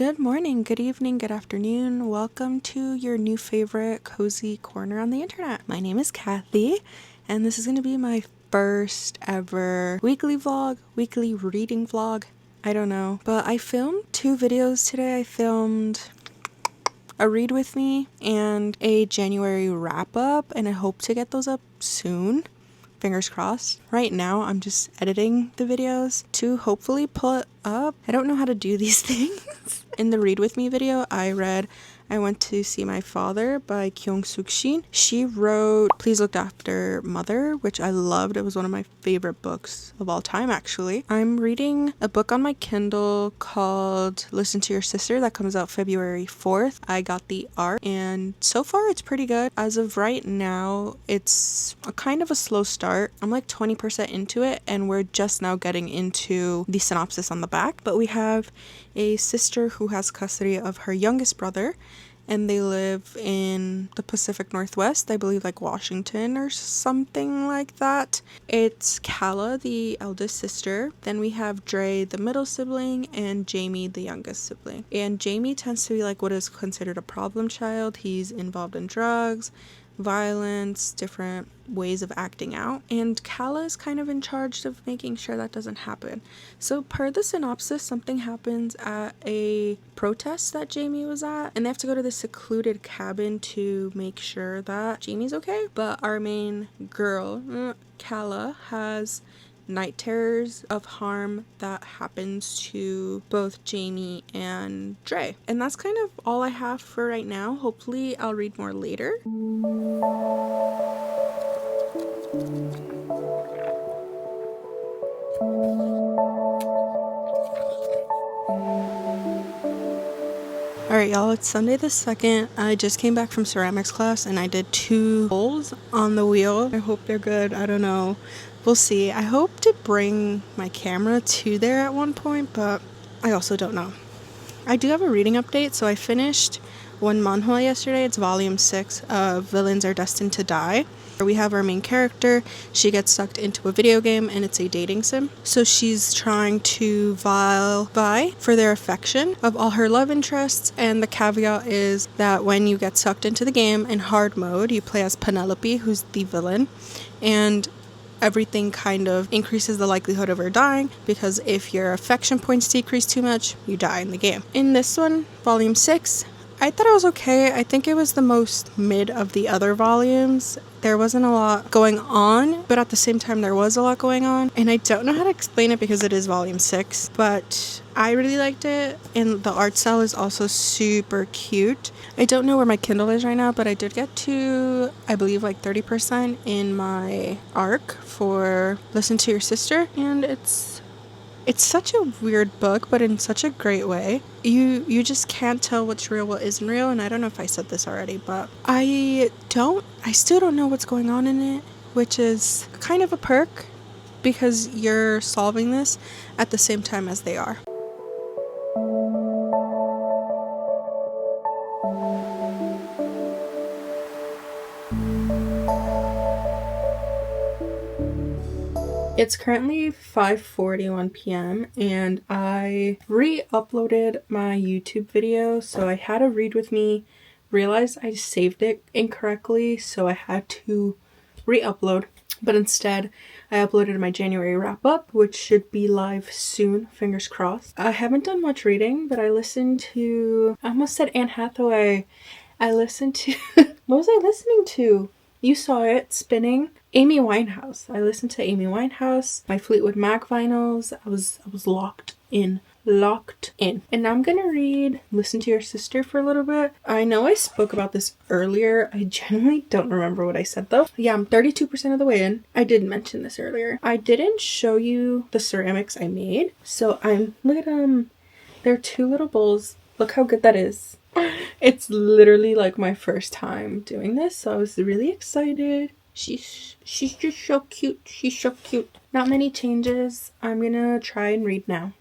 Good morning, good evening, good afternoon. Welcome to your new favorite cozy corner on the internet. My name is Kathy, and this is going to be my first ever weekly vlog, weekly reading vlog. I don't know, but I filmed 2 videos today. I filmed a read with me and a January wrap up, and I hope to get those up soon. Fingers crossed. Right now, I'm just editing the videos to hopefully put up. I don't know how to do these things. In the Read With Me video, I Went to See My Father by Kyung-Suk Shin. She wrote Please Look After Mother, which I loved. It was one of my favorite books of all time, actually. I'm reading a book on my Kindle called Listen to Your Sister that comes out February 4th. I got the art, and so far it's pretty good. As of right now, it's a kind of a slow start. I'm like 20% into it, and we're just now getting into the synopsis on the back. But we have a sister who has custody of her youngest brother, and they live in the Pacific Northwest, I believe like Washington or something like that. It's Kala, the eldest sister. Then we have Dre, the middle sibling, and Jamie, the youngest sibling. And Jamie tends to be like what is considered a problem child. He's involved in drugs, violence, different ways of acting out, and Kala is kind of in charge of making sure that doesn't happen. So per the synopsis, something happens at a protest that Jamie was at, and they have to go to this secluded cabin to make sure that Jamie's okay. But our main girl, Kala, has night terrors of harm that happens to both Jamie and Dre. And that's kind of all I have for right now. Hopefully I'll read more later. Alright y'all, it's Sunday the 2nd. I just came back from ceramics class and I did 2 holes on the wheel. I hope they're good. I don't know. We'll see. I hope to bring my camera to there at one point, but I also don't know. I do have a reading update. So I finished one manhwa yesterday. It's volume 6 of Villains Are Destined to Die. We have our main character. She gets sucked into a video game and it's a dating sim. So she's trying to vie for their affection of all her love interests, and the caveat is that when you get sucked into the game in hard mode, you play as Penelope, who's the villain, and everything kind of increases the likelihood of her dying, because if your affection points decrease too much, you die in the game. In this one, volume 6, I thought it was okay. I think it was the most mid of the other volumes. There wasn't a lot going on, but at the same time there was a lot going on, and I don't know how to explain it because it is volume 6, but I really liked it, and the art style is also super cute. I don't know where my Kindle is right now, but I did get to, I believe, like 30% in my arc for Listen to Your Sister, and it's such a weird book, but in such a great way. You just can't tell what's real, what isn't real, and I don't know if I said this already, but I still don't know what's going on in it, which is kind of a perk because you're solving this at the same time as they are. It's currently 5:41 p.m. and I re-uploaded my YouTube video. So I had a read with me, realized I saved it incorrectly, so I had to re-upload. But instead, I uploaded my January wrap-up, which should be live soon, fingers crossed. I haven't done much reading, but I listened to, I almost said Anne Hathaway. I listened to, what was I listening to? You saw it, Spinning. Amy Winehouse. I listened to Amy Winehouse, my Fleetwood Mac vinyls. I was locked in. And now I'm gonna Listen to Your Sister for a little bit. I know I spoke about this earlier. I genuinely don't remember what I said though. Yeah, I'm 32% of the way in. I did mention this earlier. I didn't show you the ceramics I made. So look at them. They're 2 little bowls. Look how good that is. It's literally like my first time doing this, so I was really excited. She's just so cute. She's so cute. Not many changes. I'm gonna try and read now.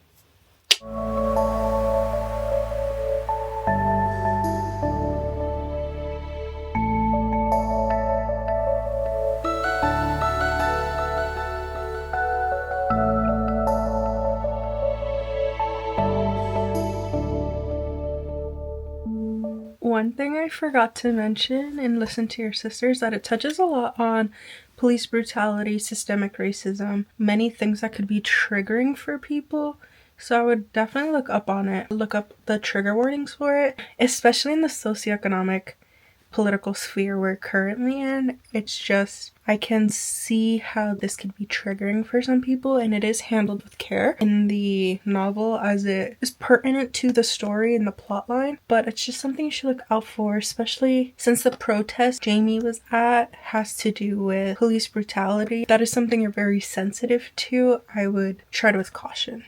One thing I forgot to mention in Listen to Your Sister is that it touches a lot on police brutality, systemic racism, many things that could be triggering for people. So I would definitely look up on it, look up the trigger warnings for it, especially in the socioeconomic political sphere we're currently in. It's just, I can see how this could be triggering for some people, and it is handled with care in the novel as it is pertinent to the story and the plot line, but it's just something you should look out for, especially since the protest Jamie was at has to do with police brutality. That is something you're very sensitive to. I would tread with caution.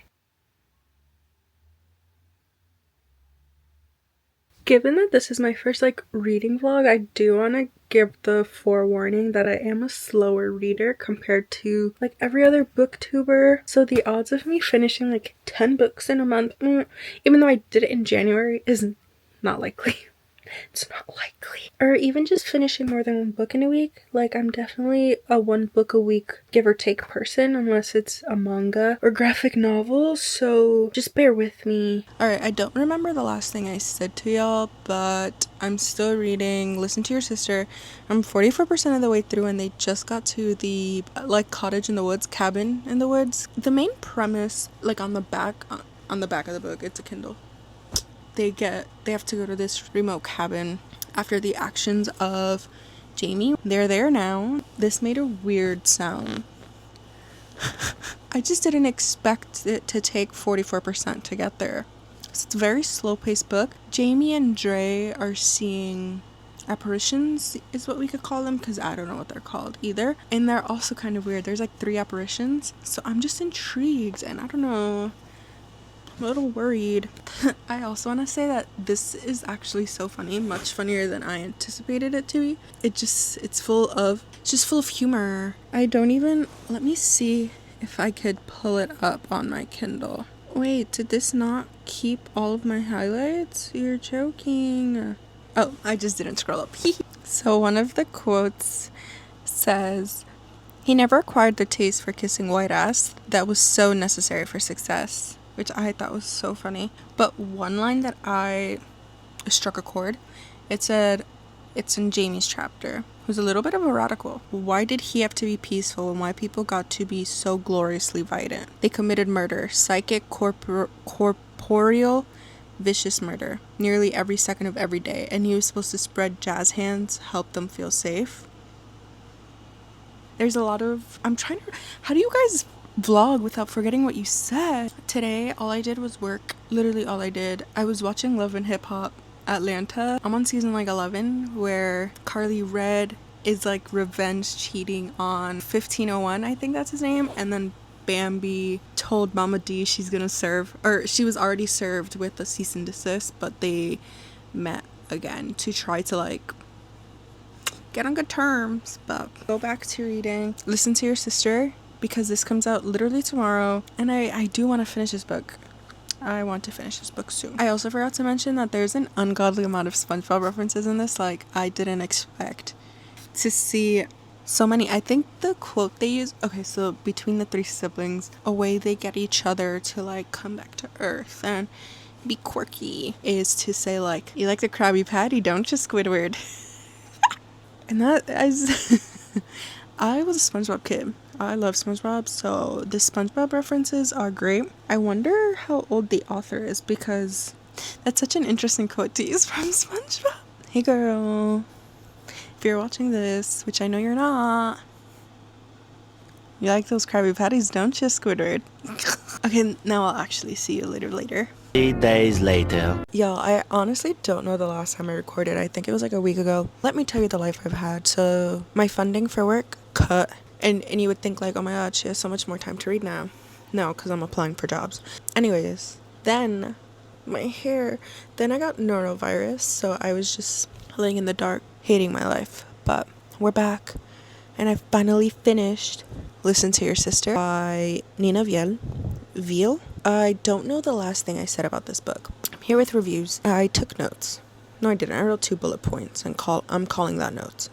Given that this is my first reading vlog, I do want to give the forewarning that I am a slower reader compared to every other booktuber. So the odds of me finishing 10 books in a month, even though I did it in January, is not likely. It's not likely. Or even just finishing more than one book in a week. I'm definitely a one book a week, give or take person, unless it's a manga or graphic novel, so just bear with me. Alright, I don't remember the last thing I said to y'all, but I'm still reading Listen to Your Sister. I'm 44% of the way through, and they just got to the cottage in the woods, cabin in the woods. The main premise, on the back of the book, it's a Kindle. They have to go to this remote cabin after the actions of Jamie. They're there now. This made a weird sound. I just didn't expect it to take 44% to get there. So it's a very slow-paced book. Jamie and Dre are seeing apparitions, is what we could call them, because I don't know what they're called either. And they're also kind of weird. There's 3 apparitions. So I'm just intrigued, and I don't know. I'm a little worried. I also want to say that this is actually so funny, much funnier than I anticipated it to be. It's just full of humor. Let me see if I could pull it up on my Kindle. Wait, did this not keep all of my highlights? You're joking. Oh, I just didn't scroll up. So one of the quotes says, "He never acquired the taste for kissing white ass that was so necessary for success," which I thought was so funny. But one line that I struck a chord, it said, it's in Jamie's chapter, who's a little bit of a radical. "Why did he have to be peaceful when white people got to be so gloriously violent? They committed murder, psychic, corporeal, vicious murder, nearly every second of every day, and he was supposed to spread jazz hands, help them feel safe." There's a lot of, how do you guys vlog without forgetting what you said? Today, all I did was work. Literally all I did. I was watching Love and Hip Hop Atlanta. I'm on season 11, where Carly Red is revenge cheating on 1501, I think that's his name, and then Bambi told Mama D she's gonna serve, or she was already served with a cease and desist, but they met again to try to get on good terms. But go back to reading Listen to Your Sister, because this comes out literally tomorrow, and I do want to finish this book. I want to finish this book soon. I also forgot to mention that there's an ungodly amount of SpongeBob references in this. I didn't expect to see so many. I think the quote they use, okay, so between the 3 siblings, a way they get each other to come back to Earth and be quirky is to say "You like the Krabby Patty, don't you, Squidward?" And that is I was a SpongeBob kid. I love SpongeBob, so the SpongeBob references are great. I wonder how old the author is, because that's such an interesting quote to use from SpongeBob. Hey girl, if you're watching this, which I know you're not, you like those Krabby Patties, don't you, Squidward? Okay, now I'll actually see you later. 3 days later. Y'all, I honestly don't know the last time I recorded. I think it was a week ago. Let me tell you the life I've had. So my funding for work cut, and you would think oh my god, she has so much more time to read now. No, because I'm applying for jobs. Anyways, then my hair, then I got norovirus, so I was just laying in the dark, hating my life. But we're back, and I finally finished Listen to Your Sister by Nina Veal. I don't know the last thing I said about this book. I'm here with reviews. I took notes. No, I didn't. I wrote 2 bullet points, and I'm calling that notes.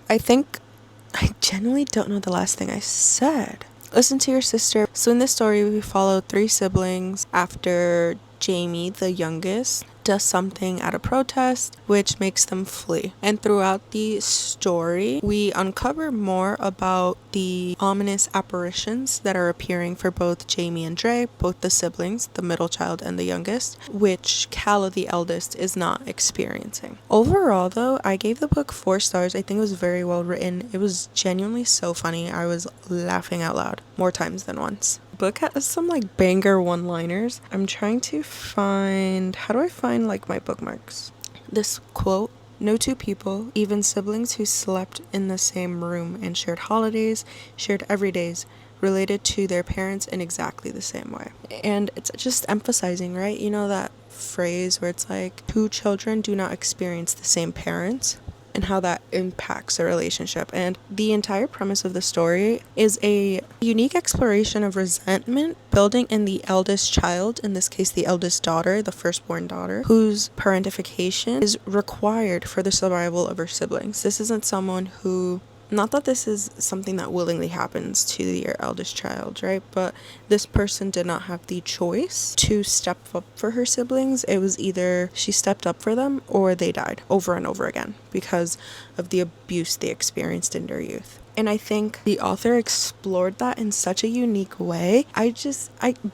I genuinely don't know the last thing I said. Listen to Your Sister. So in this story, we follow 3 siblings after Jamie, the youngest, does something at a protest, which makes them flee. And throughout the story, we uncover more about the ominous apparitions that are appearing for both Jamie and Dre, both the siblings, the middle child and the youngest, which Calla, the eldest, is not experiencing. Overall, though, I gave the book 4 stars. I think it was very well written. It was genuinely so funny. I was laughing out loud more times than once. Book has some like banger one-liners. I'm trying to find, how do I find like my bookmarks? This quote: "No two people, even siblings who slept in the same room and shared holidays, shared everydays, related to their parents in exactly the same way." And it's just emphasizing, right? You know that phrase where it's like, two children do not experience the same parents, and how that impacts a relationship. And the entire premise of the story is a unique exploration of resentment building in the eldest child, in this case the eldest daughter, the firstborn daughter, whose parentification is required for the survival of her siblings. This isn't someone who, not that this is something that willingly happens to your eldest child, right? But this person did not have the choice to step up for her siblings. It was either she stepped up for them or they died over and over again because of the abuse they experienced in their youth. And I think the author explored that in such a unique way. I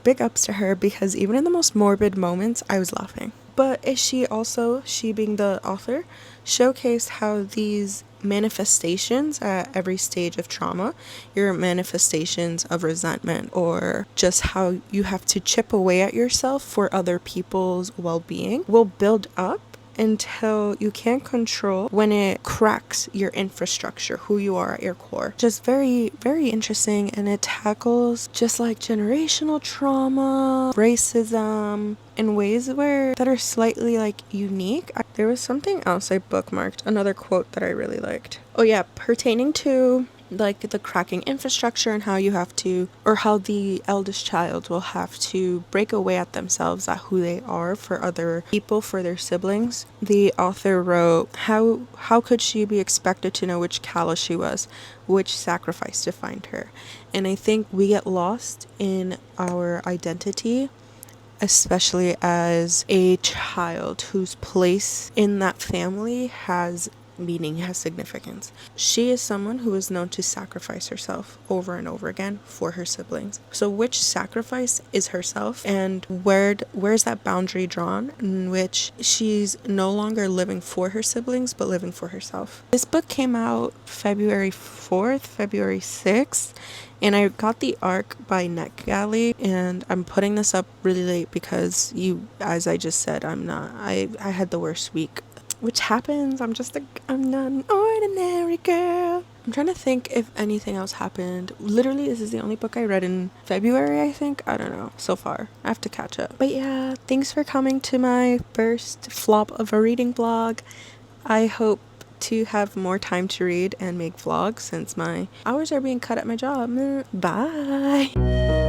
big ups to her, because even in the most morbid moments, I was laughing. But she being the author, showcased how these manifestations at every stage of trauma, your manifestations of resentment, or just how you have to chip away at yourself for other people's well-being, will build up until you can't control when it cracks your infrastructure, who you are at your core. Just very, very interesting. And it tackles just like generational trauma, racism, in ways that are slightly like unique. There was something else I bookmarked, another quote that I really liked. Oh yeah, pertaining to like the cracking infrastructure and how you have to, or how the eldest child will have to break away at themselves at who they are for other people, for their siblings. The author wrote, how could she be expected to know which Calla she was, which sacrifice to find her? And I think we get lost in our identity, especially as a child whose place in that family has meaning, has significance. She is someone who is known to sacrifice herself over and over again for her siblings. So which sacrifice is herself, and where's that boundary drawn in which she's no longer living for her siblings but living for herself? This book came out February 4th, February 6th, and I got the ARC by NetGalley, and I'm putting this up really late because as I just said, I had the worst week, which happens. I'm not an ordinary girl. I'm trying to think if anything else happened. Literally, this is the only book I read in February, I think. I don't know, so far. I have to catch up. But yeah, thanks for coming to my first flop of a reading vlog. I hope to have more time to read and make vlogs since my hours are being cut at my job. Bye!